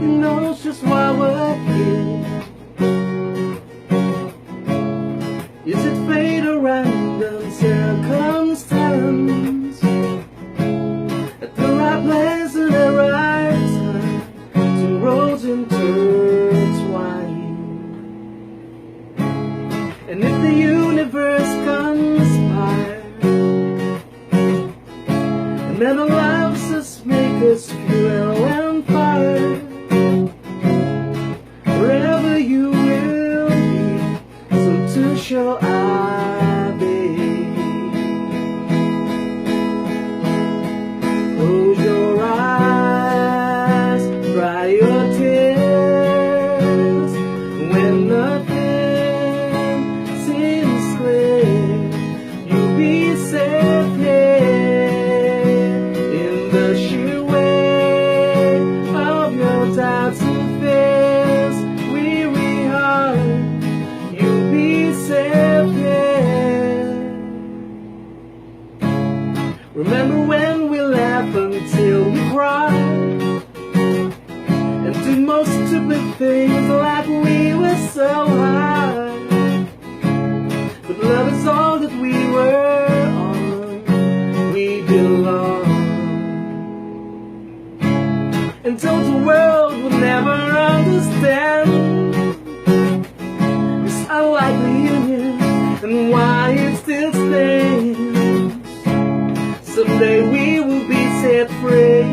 nobody knows just why we're here. Is it fate or random circumstance? At the right place at the right time, two roads intertwine. And if the universe conspires, and then our lives just make us fuel and fire, wherever you will be, so too shall I be. Close your eyes, dry your tears. When nothing seems clear, you'll be safe here in the sheer weight of your doubts and fears. Weary heart, you'll be safe here. Remember when we laugh until we cry, and do most stupid things like we were so high. But love is all that we were on, we belong. And told the world would never understand this unlikely union and why it still stands. Someday we will be set free.